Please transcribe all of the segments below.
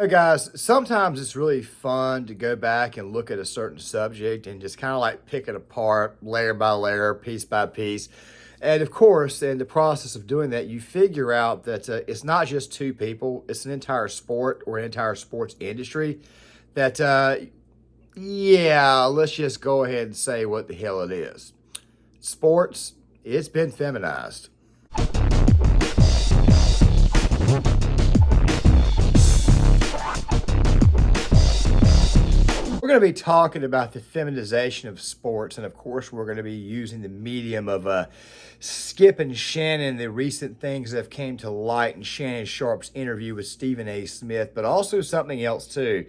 Hey guys, sometimes it's really fun to go back and look at a certain subject and just kind of like pick it apart layer by layer, piece by piece. And of course, in the process of doing that, you figure out that it's not just two people, it's an entire sport or an entire sports industry that, yeah, let's just go ahead and say what the hell it is. Sports, it's been feminized. We're going to be talking about the feminization of sports, and of course, we're going to be using the medium of Skip and Shannon, the recent things that have came to light in Shannon Sharpe's interview with Stephen A. Smith, but also something else too.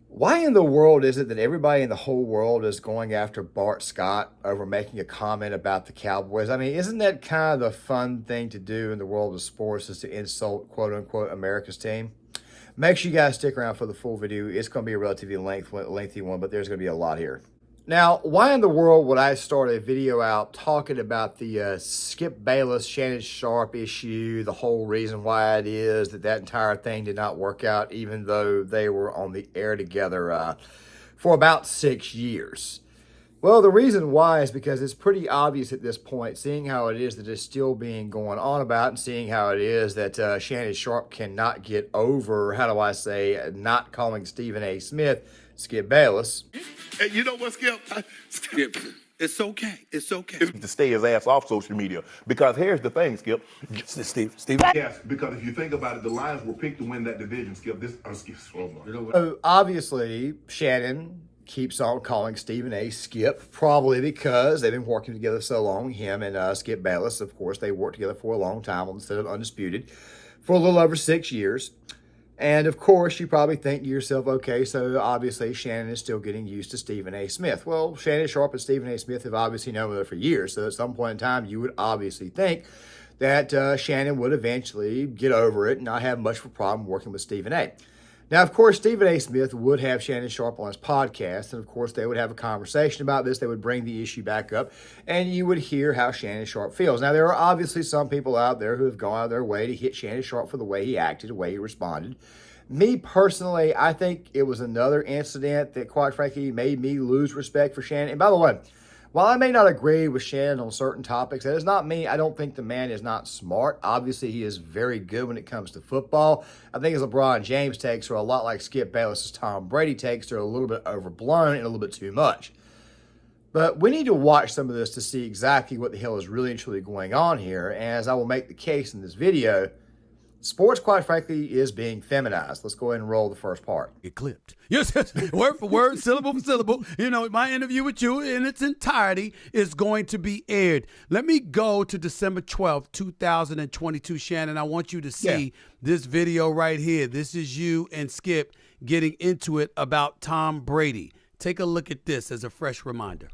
Why in the world is it that everybody in the whole world is going after Bart Scott over making a comment about the Cowboys? I mean, isn't that kind of the fun thing to do in the world of sports, is to insult, quote unquote, America's team? Make sure you guys stick around for the full video. It's going to be a relatively lengthy one, but there's going to be a lot here. Now, why in the world would I start a video out talking about the Skip Bayless, Shannon Sharpe issue, the whole reason why it is that that entire thing did not work out, even though they were on the air together for about 6 years? Well, the reason why is because it's pretty obvious at this point, seeing how it is that it's still being going on about, and seeing how it is that Shannon Sharpe cannot get over, how do I say, not calling Stephen A. Smith Skip Bayless. Hey, you know what, Skip? Skip, it's okay. It's okay. To stay his ass off social media. Because here's the thing, Skip. Steve. Yes, because if you think about it, the Lions were picked to win that division, Skip. So obviously, Shannon keeps on calling Stephen A. Skip, probably because they've been working together so long. Him and Skip Bayless, of course, they worked together for a long time instead of Undisputed for a little over 6 years. And of course, you probably think to yourself, okay, so obviously Shannon is still getting used to Stephen A. Smith. Well, Shannon Sharpe and Stephen A. Smith have obviously known each other for years. So at some point in time, you would obviously think that Shannon would eventually get over it and not have much of a problem working with Stephen A. Now, of course, Stephen A. Smith would have Shannon Sharpe on his podcast, and of course, they would have a conversation about this. They would bring the issue back up, and you would hear how Shannon Sharpe feels. Now, there are obviously some people out there who have gone out of their way to hit Shannon Sharpe for the way he acted, the way he responded. Me, personally, I think it was another incident that, quite frankly, made me lose respect for Shannon. And by the way, while I may not agree with Shannon on certain topics, that does not mean I don't think the man is not smart. Obviously, he is very good when it comes to football. I think his LeBron James takes are a lot like Skip Bayless's Tom Brady takes. They're a little bit overblown and a little bit too much. But we need to watch some of this to see exactly what the hell is really and truly going on here. And as I will make the case in this video, sports, quite frankly, is being feminized. Let's go ahead and roll the first part. Get clipped. Yes, word for word, syllable for syllable. You know, my interview with you in its entirety is going to be aired. Let me go to December 12th, 2022. Shannon, I want you to see this video right here. This is you and Skip getting into it about Tom Brady. Take a look at this as a fresh reminder.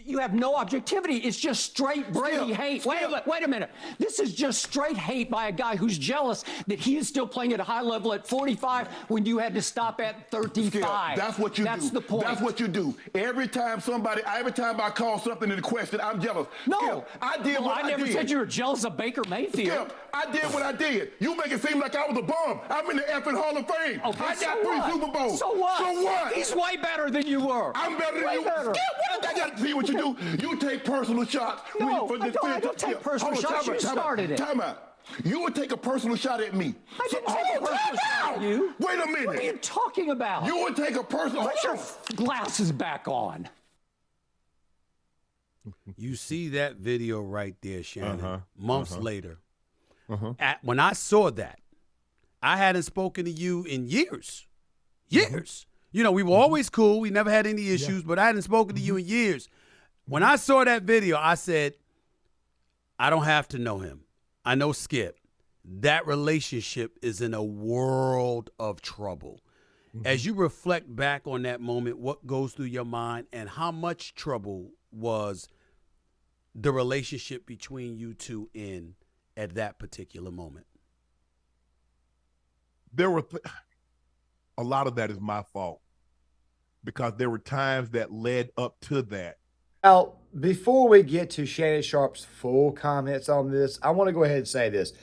You have no objectivity. It's just straight Brady hate. Wait a minute. This is just straight hate by a guy who's jealous that he is still playing at a high level at 45 when you had to stop at 35. Skip, that's what you do. That's the point. That's what you do. Every time I call something into question, I'm jealous. No. Skip, I did what I did. I never said you were jealous of Baker Mayfield. Skip, I did what I did. You make it seem like I was a bum. I'm in the effing Hall of Fame. Okay, I got 3 Super Bowls. So what? So what? He's way better than you were. I'm better than you. Better. Skip, what I got to see what you do. You take personal shots. No, I don't take personal shots. You started it. Time out. You would take a personal shot at me. I didn't take a personal shot at you. Wait a minute. What are you talking about? You would take a personal... Put your glasses back on. You see that video right there, Shannon, months later. When I saw that, I hadn't spoken to you in years. Years. You know, we were always cool. We never had any issues, but I hadn't spoken to you in years. When I saw that video, I said, I don't have to know him. I know Skip. That relationship is in a world of trouble. As you reflect back on that moment, what goes through your mind, and how much trouble was the relationship between you two in at that particular moment? There were a lot of that is my fault, because there were times that led up to that. Now, before we get to Shannon Sharpe's full comments on this, I want to go ahead and say this.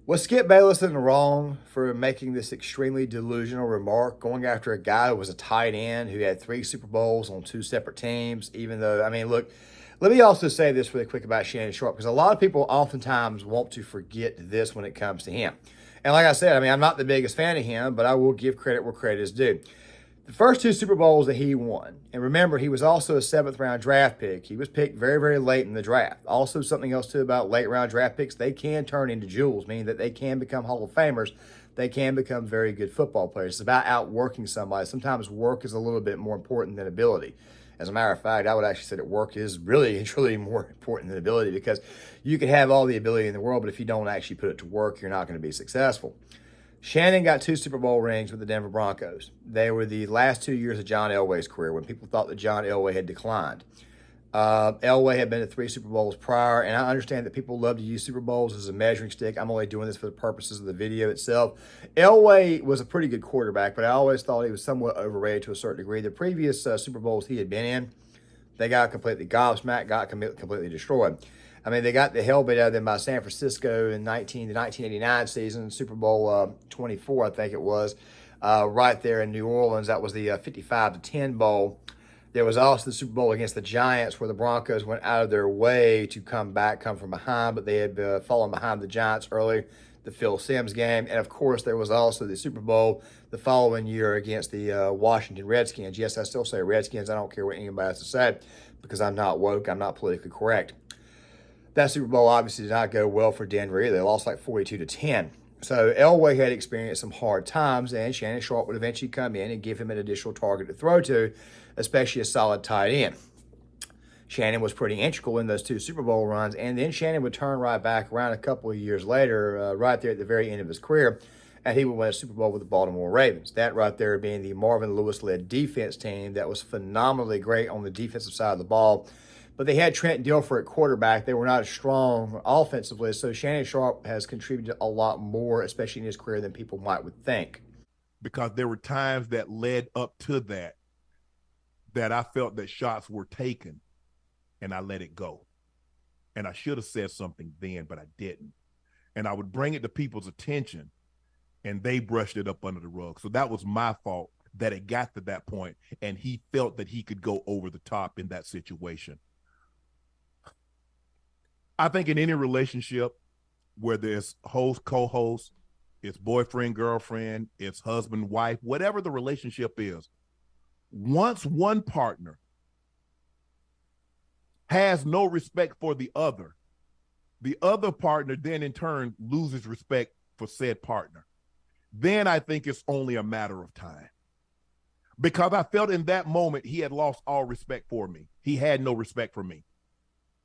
Was Skip Bayless in the wrong for making this extremely delusional remark, going after a guy who was a tight end who had 3 Super Bowls on 2 separate teams? Even though, I mean, look, let me also say this really quick about Shannon Sharpe, because a lot of people oftentimes want to forget this when it comes to him. And like I said, I mean, I'm not the biggest fan of him, but I will give credit where credit is due. The first 2 Super Bowls that he won, and remember, he was also a 7th round draft pick. He was picked very, very late in the draft. Also, something else too about late round draft picks, they can turn into jewels, meaning that they can become Hall of Famers. They can become very good football players. It's about outworking somebody. Sometimes work is a little bit more important than ability. As a matter of fact, I would actually say that work is really and truly more important than ability, because you can have all the ability in the world, but if you don't actually put it to work, you're not going to be successful. Shannon got 2 Super Bowl rings with the Denver Broncos. They were the last 2 years of John Elway's career, when people thought that John Elway had declined. Elway had been to 3 Super Bowls prior, and I understand that people love to use Super Bowls as a measuring stick. I'm only doing this for the purposes of the video itself. Elway was a pretty good quarterback, but I always thought he was somewhat overrated to a certain degree. The previous Super Bowls he had been in, they got completely gobsmacked, got completely destroyed. I mean, they got the hell beat out of them by San Francisco in the 1989 season, Super Bowl 24, I think it was, right there in New Orleans. That was the 55-10 bowl. There was also the Super Bowl against the Giants, where the Broncos went out of their way to come from behind, but they had fallen behind the Giants early, the Phil Simms game. And, of course, there was also the Super Bowl the following year against the Washington Redskins. Yes, I still say Redskins. I don't care what anybody has to say, because I'm not woke. I'm not politically correct. That Super Bowl obviously did not go well for Denver either. They lost like 42-10. So Elway had experienced some hard times, and Shannon Sharpe would eventually come in and give him an additional target to throw to, especially a solid tight end. Shannon was pretty integral in those 2 Super Bowl runs, and then Shannon would turn right back around a couple of years later, right there at the very end of his career, and he would win a Super Bowl with the Baltimore Ravens. That right there being the Marvin Lewis-led defense team that was phenomenally great on the defensive side of the ball. But they had Trent Dilfer at quarterback. They were not as strong offensively, so Shannon Sharpe has contributed a lot more, especially in his career, than people might would think. Because there were times that led up to that I felt that shots were taken, and I let it go. And I should have said something then, but I didn't. And I would bring it to people's attention, and they brushed it up under the rug. So that was my fault that it got to that point, and he felt that he could go over the top in that situation. I think in any relationship where there's host, co-host, it's boyfriend, girlfriend, it's husband, wife, whatever the relationship is, once one partner has no respect for the other partner then in turn loses respect for said partner. Then I think it's only a matter of time. Because I felt in that moment he had lost all respect for me. He had no respect for me.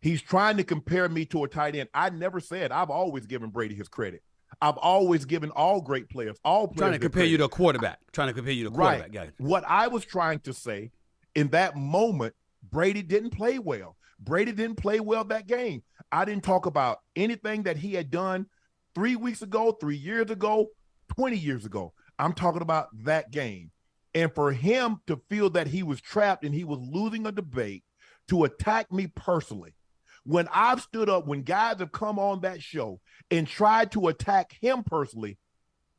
He's trying to compare me to a tight end. I never said. I've always given Brady his credit. I've always given all great players, all players. Trying to compare you to a quarterback. Right. What I was trying to say, in that moment, Brady didn't play well. Brady didn't play well that game. I didn't talk about anything that he had done 3 weeks ago, 3 years ago, 20 years ago. I'm talking about that game. And for him to feel that he was trapped and he was losing a debate to attack me personally, when I've stood up, when guys have come on that show and tried to attack him personally,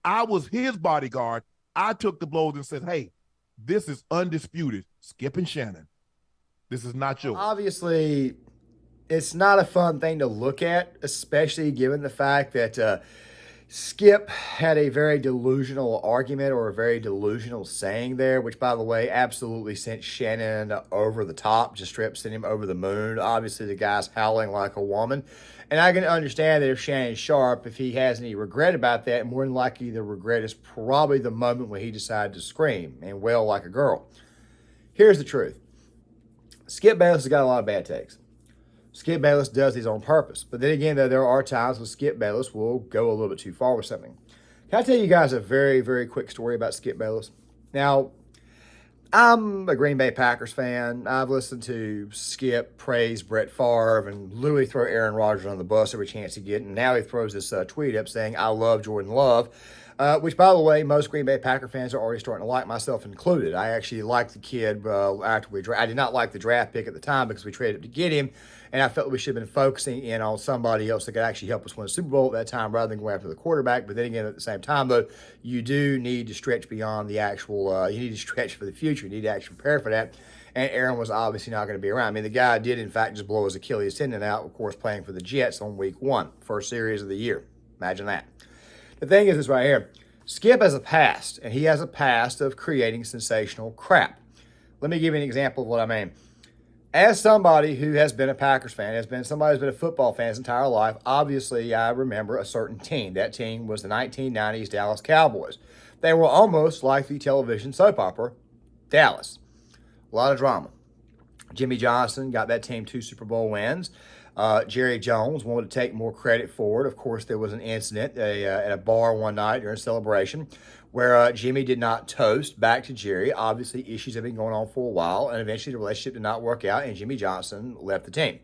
I was his bodyguard. I took the blows and said, hey, this is undisputed. Skip and Shannon. This is not yours. Obviously, it's not a fun thing to look at, especially given the fact that Skip had a very delusional argument or a very delusional saying there, which, by the way, absolutely sent Shannon over the top, just straight up sent him over the moon. Obviously, the guy's howling like a woman. And I can understand that if Shannon's sharp, if he has any regret about that, more than likely the regret is probably the moment when he decided to scream and wail like a girl. Here's the truth. Skip Bayless has got a lot of bad takes. Skip Bayless does these on purpose. But then again, though, there are times when Skip Bayless will go a little bit too far with something. Can I tell you guys a very, very quick story about Skip Bayless? Now, I'm a Green Bay Packers fan. I've listened to Skip praise Brett Favre and literally throw Aaron Rodgers on the bus every chance he gets. And now he throws this tweet up saying, I love Jordan Love. Which, by the way, most Green Bay Packer fans are already starting to like, myself included. I actually liked the kid after I did not like the draft pick at the time because we traded up to get him, and I felt we should have been focusing in on somebody else that could actually help us win a Super Bowl at that time rather than go after the quarterback. But then again, at the same time, though, you do need to stretch beyond the actual, you need to stretch for the future. You need to actually prepare for that. And Aaron was obviously not going to be around. I mean, the guy did, in fact, just blow his Achilles tendon out, of course, playing for the Jets on week 1, first series of the year. Imagine that. The thing is this right here. Skip has a past, and he has a past of creating sensational crap. Let me give you an example of what I mean. As somebody who has been a Packers fan, has been somebody who's been a football fan his entire life, obviously I remember a certain team. That team was the 1990s Dallas Cowboys. They were almost like the television soap opera, Dallas. A lot of drama. Jimmy Johnson got that team 2 Super Bowl wins. Jerry Jones wanted to take more credit for it. Of course, there was an incident at a bar one night during a celebration where Jimmy did not toast back to Jerry. Obviously, issues have been going on for a while, and eventually the relationship did not work out, and Jimmy Johnson left the team.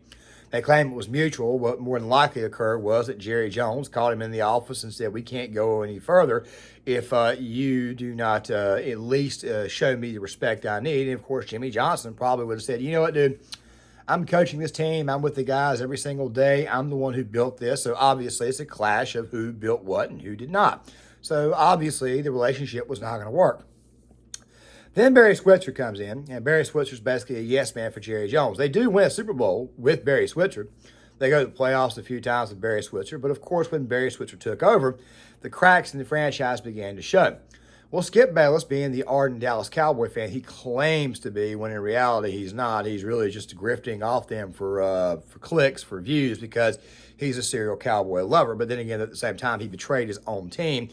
They claim it was mutual. What more than likely occurred was that Jerry Jones called him in the office and said, "We can't go any further if you do not at least show me the respect I need." And, of course, Jimmy Johnson probably would have said, "You know what, dude? I'm coaching this team. I'm with the guys every single day. I'm the one who built this." So obviously it's a clash of who built what and who did not. So obviously the relationship was not going to work. Then Barry Switzer comes in, and Barry Switzer's basically a yes man for Jerry Jones. They do win a Super Bowl with Barry Switzer. They go to the playoffs a few times with Barry Switzer. But of course, when Barry Switzer took over, the cracks in the franchise began to show. Well, Skip Bayless, being the ardent Dallas Cowboy fan he claims to be, when in reality he's not. He's really just grifting off them for clicks, for views, because he's a serial Cowboy lover. But then again, at the same time, he betrayed his own team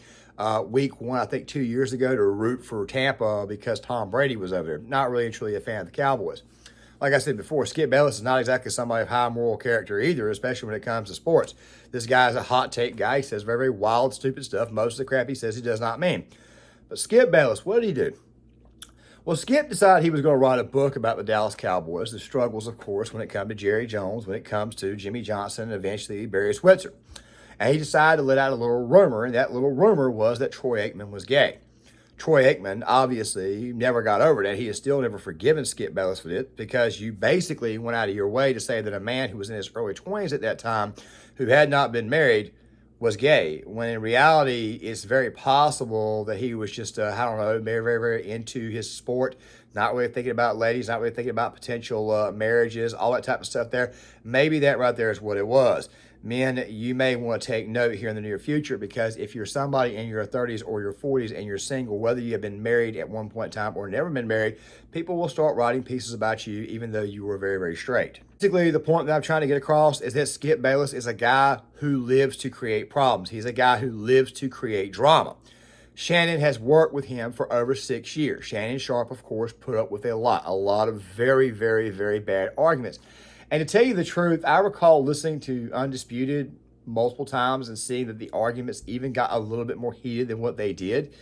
week 1, I think 2 years ago, to root for Tampa because Tom Brady was over there. Not really and truly a fan of the Cowboys. Like I said before, Skip Bayless is not exactly somebody of high moral character either, especially when it comes to sports. This guy's a hot take guy. He says very, very wild, stupid stuff. Most of the crap he says he does not mean. But Skip Bayless, what did he do? Well, Skip decided he was going to write a book about the Dallas Cowboys, the struggles, of course, when it comes to Jerry Jones, when it comes to Jimmy Johnson, and eventually Barry Switzer. And he decided to let out a little rumor, and that little rumor was that Troy Aikman was gay. Troy Aikman, obviously, never got over that. He has still never forgiven Skip Bayless for it, because you basically went out of your way to say that a man who was in his early 20s at that time, who had not been married, was gay, when in reality it's very possible that he was just I don't know, very, very, very into his sport, not really thinking about ladies, not really thinking about potential marriages, all that type of stuff there. Maybe that right there is what it was. Men, you may want to take note here in the near future, because if you're somebody in your 30s or your 40s and you're single, whether you have been married at one point in time or never been married, people will start writing pieces about you even though you were very, very straight. Basically, the point that I'm trying to get across is that Skip Bayless is a guy who lives to create problems. He's a guy who lives to create drama. Shannon has worked with him for over 6 years. Shannon Sharp, of course, put up with a lot of very, very, very bad arguments. And to tell you the truth, I recall listening to Undisputed multiple times and seeing that the arguments even got a little bit more heated than what they did.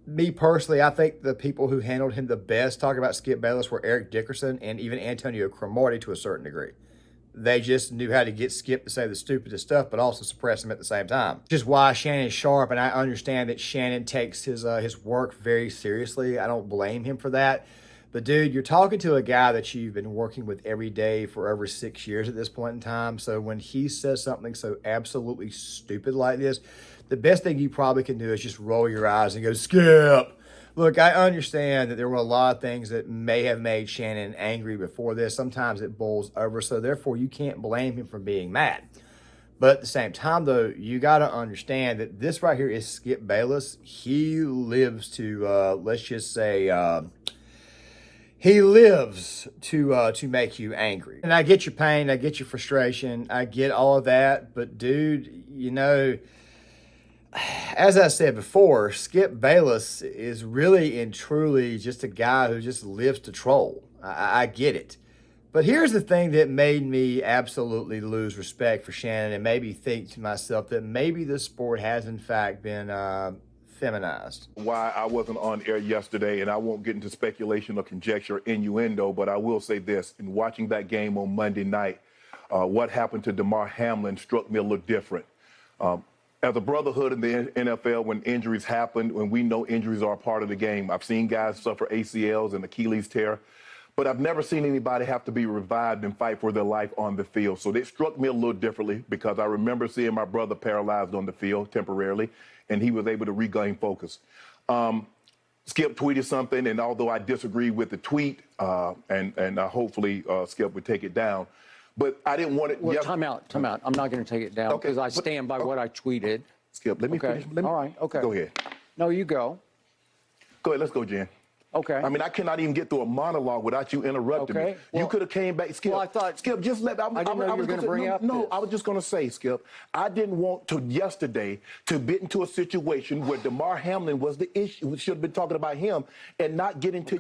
Me personally, I think the people who handled him the best talking about Skip Bayless were Eric Dickerson and even Antonio Cromartie to a certain degree. They just knew how to get Skip to say the stupidest stuff, but also suppress him at the same time. Which is why Shannon Sharp, and I understand that Shannon takes his work very seriously. I don't blame him for that. But dude, you're talking to a guy that you've been working with every day for over 6 years at this point in time. So when he says something so absolutely stupid like this, the best thing you probably can do is just roll your eyes and go, "Skip." Look, I understand that there were a lot of things that may have made Shannon angry before this. Sometimes it boils over, so therefore you can't blame him for being mad. But at the same time, though, you got to understand that this right here is Skip Bayless. He lives to, let's just say, he lives to make you angry. And I get your pain, I get your frustration, I get all of that. But dude, you know, as I said before, Skip Bayless is really and truly just a guy who just lives to troll. I get it. But here's the thing that made me absolutely lose respect for Shannon and made me think to myself that maybe the sport has in fact been feminized. Why I wasn't on air yesterday, and I won't get into speculation or conjecture or innuendo, but I will say this. In watching that game on Monday night, what happened to Damar Hamlin struck me a little different. as a brotherhood in the NFL, when injuries happen, when we know injuries are a part of the game, I've seen guys suffer ACLs and Achilles tear, but I've never seen anybody have to be revived and fight for their life on the field. So it struck me a little differently because I remember seeing my brother paralyzed on the field temporarily, and he was able to regain focus. Skip tweeted something, and although I disagree with the tweet, and hopefully Skip would take it down, but I didn't want it. Well, time out. I'm not going to take it down because I stand by what I tweeted. Skip, let me finish. All right, okay. Go ahead. No, you go. Go ahead, let's go, Jen. Okay. I mean, I cannot even get through a monologue without you interrupting me. Well, you could have came back, Skip. Well, I thought, Skip, just let. I didn't know you were going to bring up No, this. I was just going to say, Skip. I didn't want to yesterday to get into a situation where DeMar Hamlin was the issue. We should have been talking about him and not get into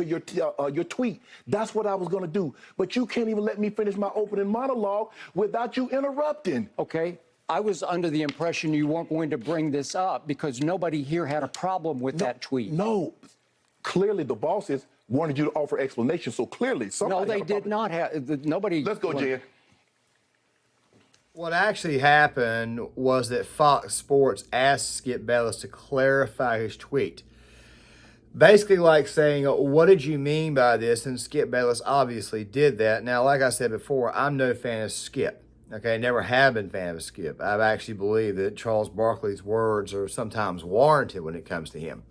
your tweet. That's what I was going to do. But you can't even let me finish my opening monologue without you interrupting. Okay. I was under the impression you weren't going to bring this up because nobody here had a problem with that tweet. No. Clearly, the bosses wanted you to offer explanations. So clearly, somebody. No, they did not have. Nobody. Let's go, Jen. What actually happened was that Fox Sports asked Skip Bayless to clarify his tweet. Basically, like saying, what did you mean by this? And Skip Bayless obviously did that. Now, like I said before, I'm no fan of Skip. Okay, never have been a fan of Skip. I've actually believed that Charles Barkley's words are sometimes warranted when it comes to him.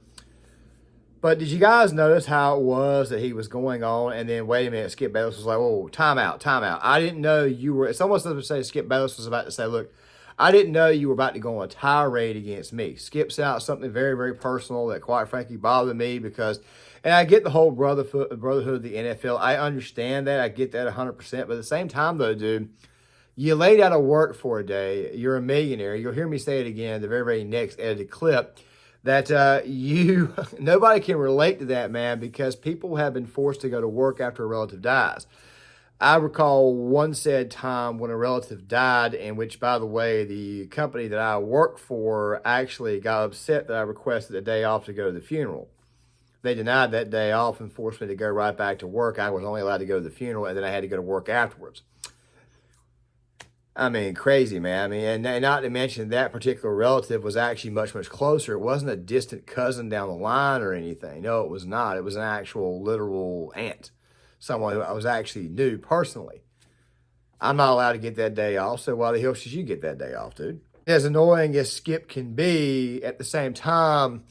But did you guys notice how it was that he was going on, and then, wait a minute, Skip Bayless was like, oh, time out. I didn't know you were, it's almost as if say Skip Bayless was about to say, look, I didn't know you were about to go on a tirade against me. Skip sent out something very, very personal that, quite frankly, bothered me because, and I get the whole brotherhood of the NFL. I understand that. I get that 100%. But at the same time, though, dude, you laid out of work for a day. You're a millionaire. You'll hear me say it again in the very, very next edited clip. That nobody can relate to that, man, because people have been forced to go to work after a relative dies. I recall one said time when a relative died, in which, by the way, the company that I work for actually got upset that I requested a day off to go to the funeral. They denied that day off and forced me to go right back to work. I was only allowed to go to the funeral, and then I had to go to work afterwards. I mean, crazy, man. I mean, and not to mention that particular relative was actually much, much closer. It wasn't a distant cousin down the line or anything. No, it was not. It was an actual literal aunt, someone who I was actually knew personally. I'm not allowed to get that day off, so why the hell should you get that day off, dude? As annoying as Skip can be, at the same time,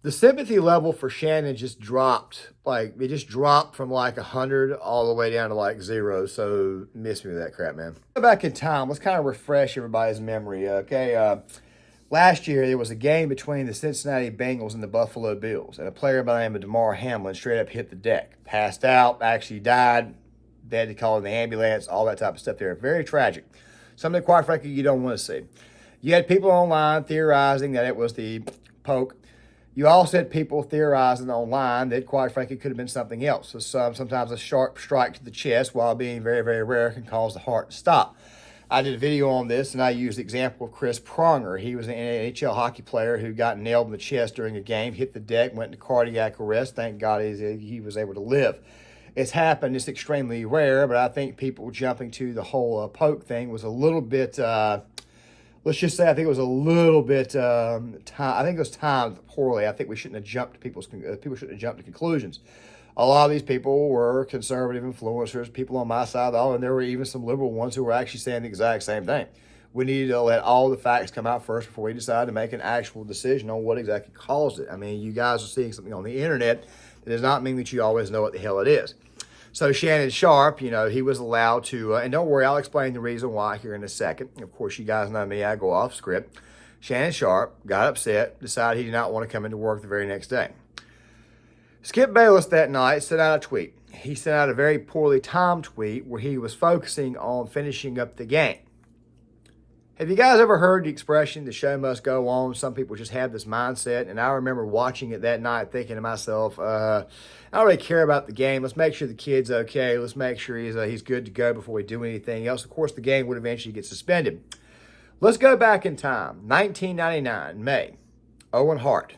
the sympathy level for Shannon just dropped. Like, it just dropped from like 100 all the way down to like 0. So, miss me with that crap, man. Go back in time. Let's kind of refresh everybody's memory, okay? Last year, there was a game between the Cincinnati Bengals and the Buffalo Bills. And a player by the name of DeMar Hamlin straight up hit the deck. Passed out, actually died. They had to call in the ambulance, all that type of stuff there. Very tragic. Something, quite frankly, you don't want to see. You had people online theorizing that it was the poke. You also had people theorizing online that, quite frankly, could have been something else. So sometimes a sharp strike to the chest, while being very, very rare, can cause the heart to stop. I did a video on this, and I used the example of Chris Pronger. He was an NHL hockey player who got nailed in the chest during a game, hit the deck, went into cardiac arrest. Thank God he was able to live. It's happened. It's extremely rare, but I think people jumping to the whole poke thing was a little bit... let's just say I think it was a little bit I think it was timed poorly. I think we shouldn't have jumped to people shouldn't have jumped to conclusions. A lot of these people were conservative influencers, people on my side, and there were even some liberal ones who were actually saying the exact same thing. We needed to let all the facts come out first before we decide to make an actual decision on what exactly caused it. I mean, you guys are seeing something on the internet. That does not mean that you always know what the hell it is. So Shannon Sharp, he was allowed to, and don't worry, I'll explain the reason why here in a second. Of course, you guys know me, I go off script. Shannon Sharp got upset, decided he did not want to come into work the very next day. Skip Bayless that night sent out a tweet. He sent out a very poorly timed tweet where he was focusing on finishing up the game. Have you guys ever heard the expression, the show must go on? Some people just have this mindset, and I remember watching it that night thinking to myself, I don't really care about the game. Let's make sure the kid's okay. Let's make sure he's good to go before we do anything else. Of course, the game would eventually get suspended. Let's go back in time. 1999, May. Owen Hart.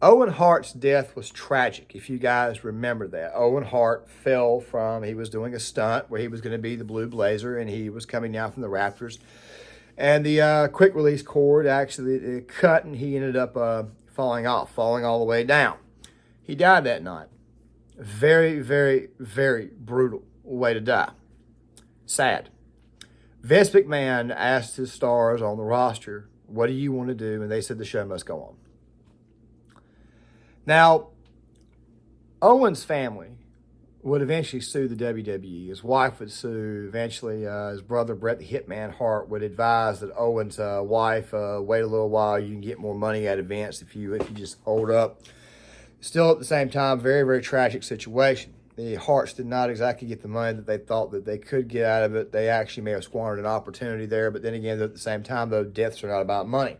Owen Hart's death was tragic, if you guys remember that. Owen Hart fell he was doing a stunt where he was going to be the Blue Blazer, and he was coming down from the Raptors. And the quick release cord actually cut, and he ended up falling all the way down. He died that night. Very, very, very brutal way to die. Sad. Vince McMahon asked his stars on the roster, what do you want to do? And they said the show must go on. Now, Owen's family would eventually sue the WWE. His wife would sue. Eventually, his brother, Bret the Hitman Hart, would advise that Owen's wife, wait a little while, you can get more money out of Vince if you just hold up. Still, at the same time, very, very tragic situation. The Harts did not exactly get the money that they thought that they could get out of it. They actually may have squandered an opportunity there, but then again, at the same time, though, deaths are not about money.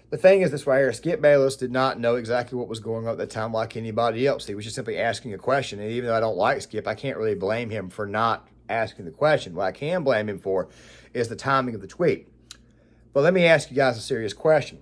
The thing is this right here, Skip Bayless did not know exactly what was going on at the time like anybody else. He was just simply asking a question, and even though I don't like Skip, I can't really blame him for not asking the question. What I can blame him for is the timing of the tweet. But let me ask you guys a serious question.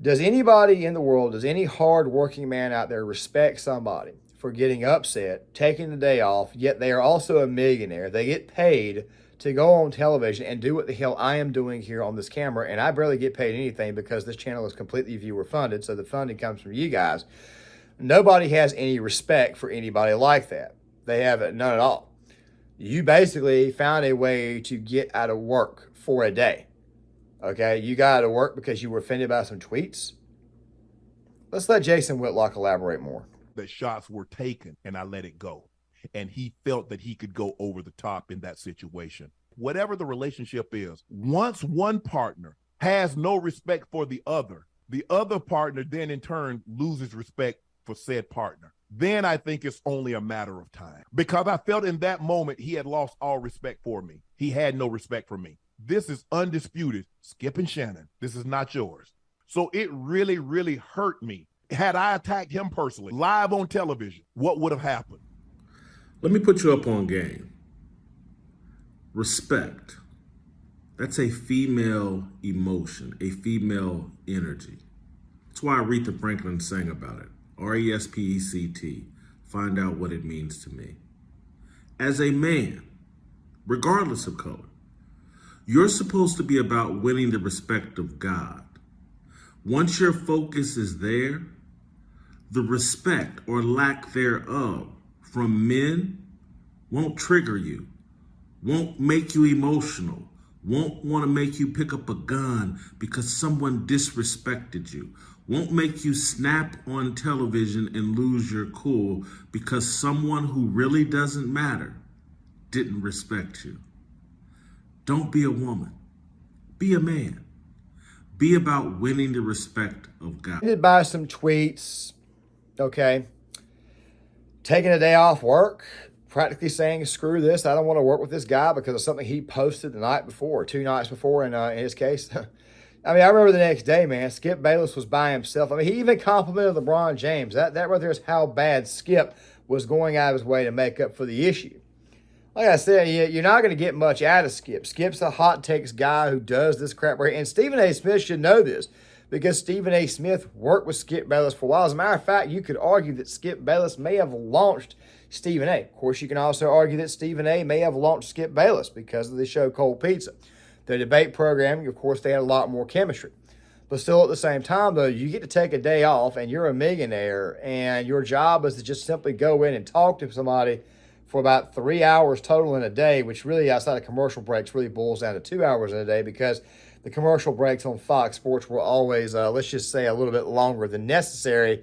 Does anybody in the world, does any hard-working man out there respect somebody for getting upset, taking the day off, yet they are also a millionaire? They get paid to go on television and do what the hell I am doing here on this camera, and I barely get paid anything because this channel is completely viewer funded, so the funding comes from you guys. Nobody has any respect for anybody like that. They have none at all. You basically found a way to get out of work for a day. Okay, you got out of work because you were offended by some tweets? Let's let Jason Whitlock elaborate more. That shots were taken, and I let it go. And he felt that he could go over the top in that situation. Whatever the relationship is, once one partner has no respect for the other partner then in turn loses respect for said partner. Then I think it's only a matter of time. Because I felt in that moment he had lost all respect for me. He had no respect for me. This is undisputed. Skip and Shannon, this is not yours. So it really, really hurt me. Had I attacked him personally, live on television, what would have happened? Let me put you up on game. Respect. That's a female emotion, a female energy. That's why Aretha Franklin sang about it. R-E-S-P-E-C-T. Find out what it means to me. As a man, regardless of color, you're supposed to be about winning the respect of God. Once your focus is there, the respect or lack thereof from men won't trigger you, won't make you emotional, won't want to make you pick up a gun because someone disrespected you, won't make you snap on television and lose your cool because someone who really doesn't matter didn't respect you. Don't be a woman. Be a man. Be about winning the respect of God. By some tweets, okay, taking a day off work, practically saying, screw this, I don't want to work with this guy because of something he posted the night before, or 2 nights before in his case. I mean, I remember the next day, man, Skip Bayless was by himself. I mean, he even complimented LeBron James. That right there is how bad Skip was going out of his way to make up for the issue. Like I said, you're not going to get much out of Skip. Skip's a hot takes guy who does this crap right. And Stephen A. Smith should know this because Stephen A. Smith worked with Skip Bayless for a while. As a matter of fact, you could argue that Skip Bayless may have launched Stephen A. Of course, you can also argue that Stephen A. may have launched Skip Bayless because of the show Cold Pizza. The debate programming, of course, they had a lot more chemistry. But still at the same time, though, you get to take a day off and you're a millionaire and your job is to just simply go in and talk to somebody for about 3 hours total in a day, which really outside of commercial breaks really boils down to 2 hours in a day because the commercial breaks on Fox Sports were always, let's just say, a little bit longer than necessary.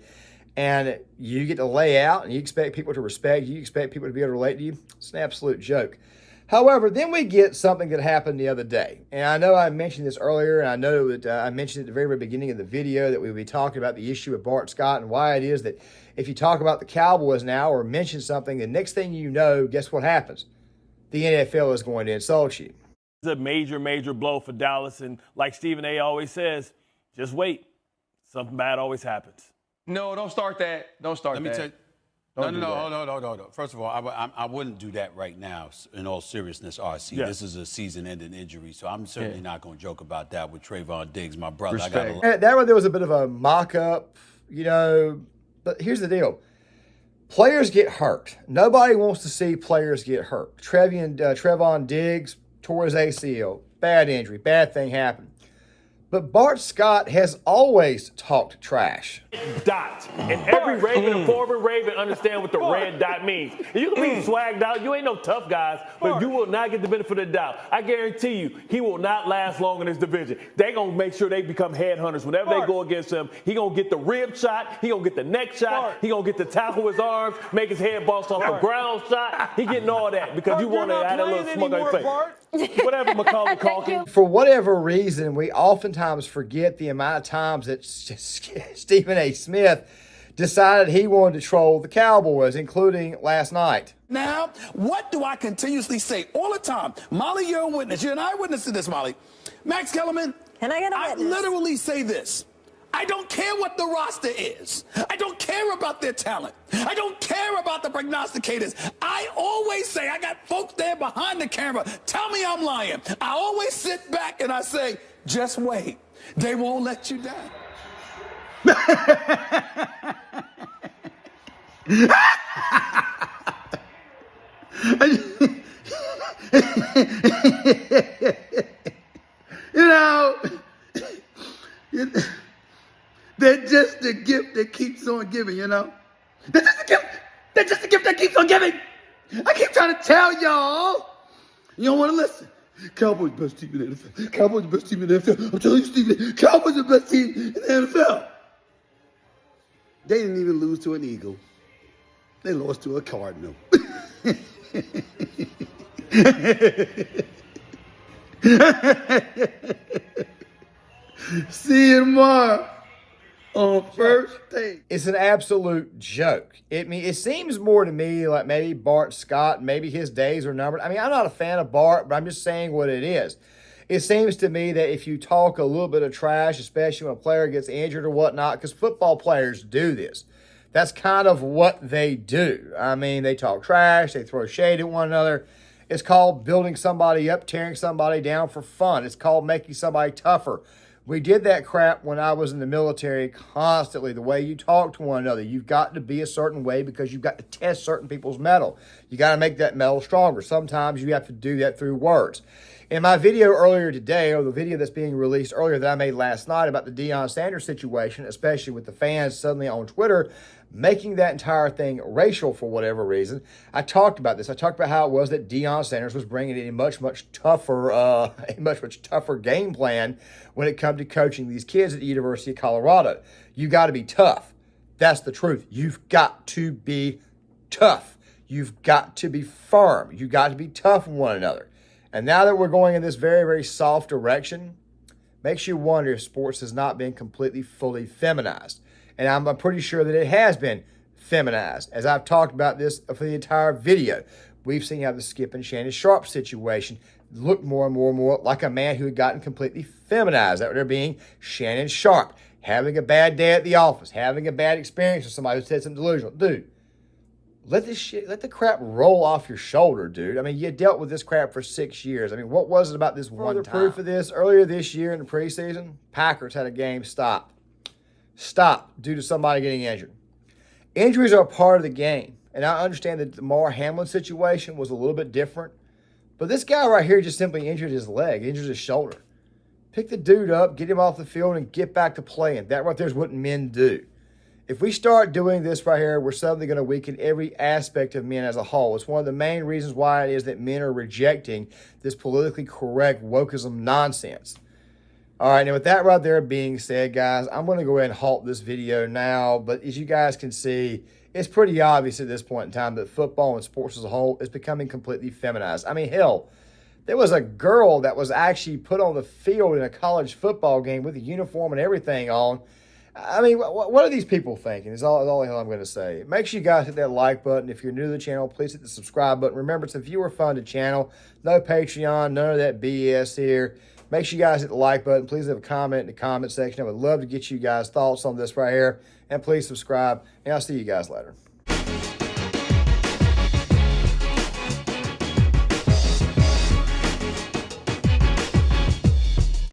And you get to lay out and you expect people to respect you. You expect people to be able to relate to you. It's an absolute joke. However, then we get something that happened the other day. And I know I mentioned this earlier, and I know that I mentioned at the very, very beginning of the video that we would be talking about the issue of Bart Scott and why it is that if you talk about the Cowboys now or mention something, the next thing you know, guess what happens? The NFL is going to insult you. It's a major, major blow for Dallas. And like Stephen A. always says, just wait. Something bad always happens. No, don't start that. Don't start that. Let me tell you. No. First of all, I wouldn't do that right now. In all seriousness, RC, Yeah. This is a season-ending injury, so I'm certainly not going to joke about that with Trayvon Diggs, my brother. Respect. That one, there was a bit of a mock-up, but here's the deal. Players get hurt. Nobody wants to see players get hurt. Trevon Diggs tore his ACL. bad injury, bad thing happened. But Bart Scott has always talked trash. Dot. And every Raven and former Raven understand what the red dot means. You can be swagged out. You ain't no tough guys, but you will not get the benefit of the doubt. I guarantee you, he will not last long in this division. They going to make sure they become headhunters. Whenever they go against him, he going to get the rib shot. He going to get the neck shot. He going to get the tackle with his arms, make his head bounce off the ground shot. He getting all that because you want to have that little smoke on your face. Whatever, Macaulay Culkin. For whatever reason, we oftentimes forget the amount of times that Stephen A. Smith decided he wanted to troll the Cowboys, including last night. Now, what do I continuously say all the time? Molly, you're a witness. You're an eyewitness to this, Molly. Max Kellerman, can I get a witness? I literally say this. I don't care what the roster is. I don't care about their talent. I don't care about the prognosticators. I always say, I got folks there behind the camera. Tell me I'm lying. I always sit back and I say, just wait. They won't let you down. You know, they're just the gift that keeps on giving, you know? They're just a gift. They're just a gift that keeps on giving. I keep trying to tell y'all. You don't want to listen. Cowboys best team in the NFL. Cowboys best team in the NFL. I'm telling you, Stephen, Cowboys the best team in the NFL. They didn't even lose to an Eagle. They lost to a Cardinal. See you tomorrow on First Take. It's an absolute joke. It seems more to me like maybe Bart Scott, maybe his days are numbered. I mean, I'm not a fan of Bart, but I'm just saying what it is. It seems to me that if you talk a little bit of trash, especially when a player gets injured or whatnot, because football players do this. That's kind of what they do. I mean, they talk trash, they throw shade at one another. It's called building somebody up, tearing somebody down for fun. It's called making somebody tougher. We did that crap when I was in the military constantly, the way you talk to one another. You've got to be a certain way because you've got to test certain people's metal. You got to make that metal stronger. Sometimes you have to do that through words. In my video earlier today, or the video that's being released earlier that I made last night about the Deion Sanders situation, especially with the fans suddenly on Twitter making that entire thing racial for whatever reason, I talked about this. I talked about how it was that Deion Sanders was bringing in a much tougher game plan when it comes to coaching these kids at the University of Colorado. You got to be tough. That's the truth. You've got to be tough. You've got to be firm. You've got to be tough with one another. And now that we're going in this very, very soft direction, makes you wonder if sports has not been completely, fully feminized. And I'm pretty sure that it has been feminized. As I've talked about this for the entire video, we've seen how the Skip and Shannon Sharp situation looked more and more like a man who had gotten completely feminized. That they're being Shannon Sharp, having a bad day at the office, having a bad experience with somebody who said something delusional. Dude, let the crap roll off your shoulder, dude. I mean, you dealt with this crap for 6 years. I mean, what was it about this one time? Proof of this, earlier this year in the preseason, Packers had a game stopped due to somebody getting injured. Injuries are a part of the game, and I understand that the Mar Hamlin situation was a little bit different, but this guy right here just simply injured his leg, injured his shoulder. Pick the dude up, get him off the field, and get back to playing. That right there is what men do. If we start doing this right here, we're suddenly going to weaken every aspect of men as a whole. It's one of the main reasons why it is that men are rejecting this politically correct wokeism nonsense. All right, now with that right there being said, guys, I'm going to go ahead and halt this video now. But as you guys can see, it's pretty obvious at this point in time that football and sports as a whole is becoming completely feminized. I mean, hell, there was a girl that was actually put on the field in a college football game with a uniform and everything on. I mean, what are these people thinking is all the hell I'm going to say. Make sure you guys hit that like button. If you're new to the channel, please hit the subscribe button. Remember, it's a viewer-funded channel. No Patreon, none of that BS here. Make sure you guys hit the like button. Please leave a comment in the comment section. I would love to get you guys' thoughts on this right here. And please subscribe. And I'll see you guys later.